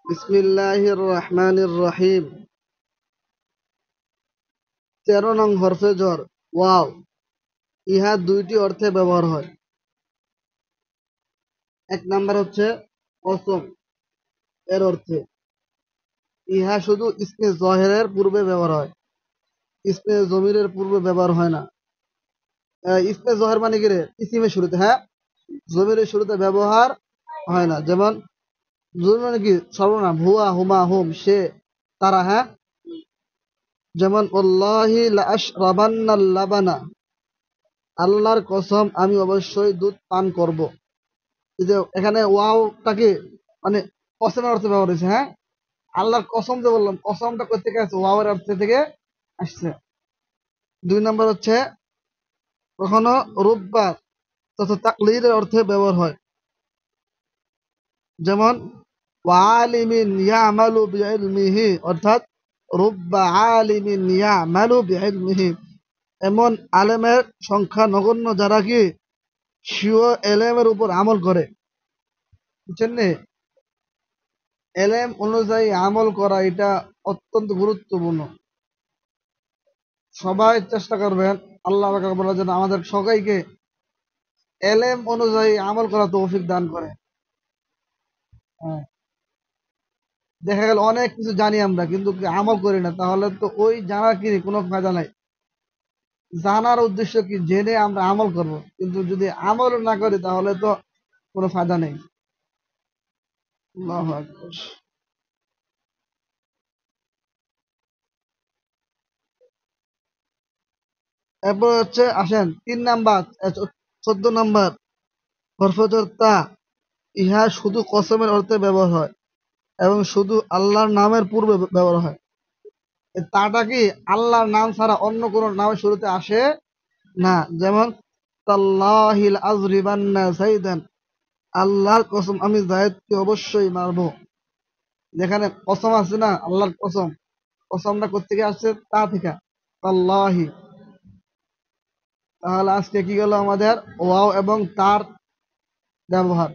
বিসমিল্লাহির রহমানির রহিম। ১৩ নং হরফে জর ওয়াও। ইহা দুইটি অর্থে ব্যবহার হয়। এক নাম্বার হচ্ছে কসম এর অর্থে। ইহা শুধু ইসমে জহেরের পূর্বে ব্যবহার হয়, ইসমে জমিরের পূর্বে ব্যবহার হয় না। ইসমে জহের মানে কি রে? ইসিমের শুরুতে, হ্যাঁ, জমিরের শুরুতে ব্যবহার হয় না। যেমন জমির মানে কি? সর্বনাম। হুয়া, হুমা, হুম, সে, তারা, হ্যাঁ। যেমন ওয়াল্লাহি লা আশরাবান্নাল লাবানা, আল্লাহর কসম আমি অবশ্যই দুধ পান করব। এই যে এখানে ওয়াওটাকে মানে কসমের অর্থে ব্যবহার হয়েছে, হ্যাঁ। আল্লাহর কসম যে বললাম, কসমটা কোথা থেকে আসছে? ওয়াওয়ের অর্থ থেকে আসছে। ২ নম্বর হচ্ছে কখনো রুব্বা তথা তাকলিদের অর্থে ব্যবহার হয়। যেমন ওয়ালিমিন ইয়ামালু বিইলমিহি, অর্থাৎ রুব্বা আলিমিন ইয়ামালু বিইলমিহি, এমন আলেমের সংখ্যা নগণ্য যারা কি স্বীয় এলেমের উপর আমল করে। বুঝছেন নি? এলেম অনুযায়ী আমল করা এটা অত্যন্ত গুরুত্বপূর্ণ। সবাই চেষ্টা করবেন আল্লাহ পাক বলার জন্য আমাদের সবাইকে এলেম অনুযায়ী আমল করা তৌফিক দান করে। হ্যাঁ, দেখা গেল অনেক কিছু জানি আমরা কিন্তু কি আমল করি না, তাহলে তো ওই জানার কি কোনো ফায়দা নাই। জানার উদ্দেশ্য কি? জেনে আমরা আমল করব, কিন্তু যদি আমল না করি তাহলে তো কোনো ফায়দা নেই। আল্লাহু আকবার। এরপর হচ্ছে আসেন ৩ নাম্বার, ১৪ নাম্বার হরফজর তা। ইহা শুধু কসমের অর্থে ব্যবহার হয় এবং শুধু আল্লাহর নামের পূর্বে ব্যবহার হয়। এই তাটা কি আল্লাহর নাম ছাড়া অন্য কোনো নামের শুরুতে আসে না। যেমন তাল্লাহিল আযরিবান্না যাইদান, আল্লাহর কসম আমি যায়েদকে অবশ্যই মারবো। যেখানে কসম আছে না, আল্লাহর কসম, কসমটা কোত্থেকে আসছে? তা থেকে, তাল্লাহি। তাহলে আজকে কি গেল আমাদের? ওয়াও এবং তার ব্যবহার।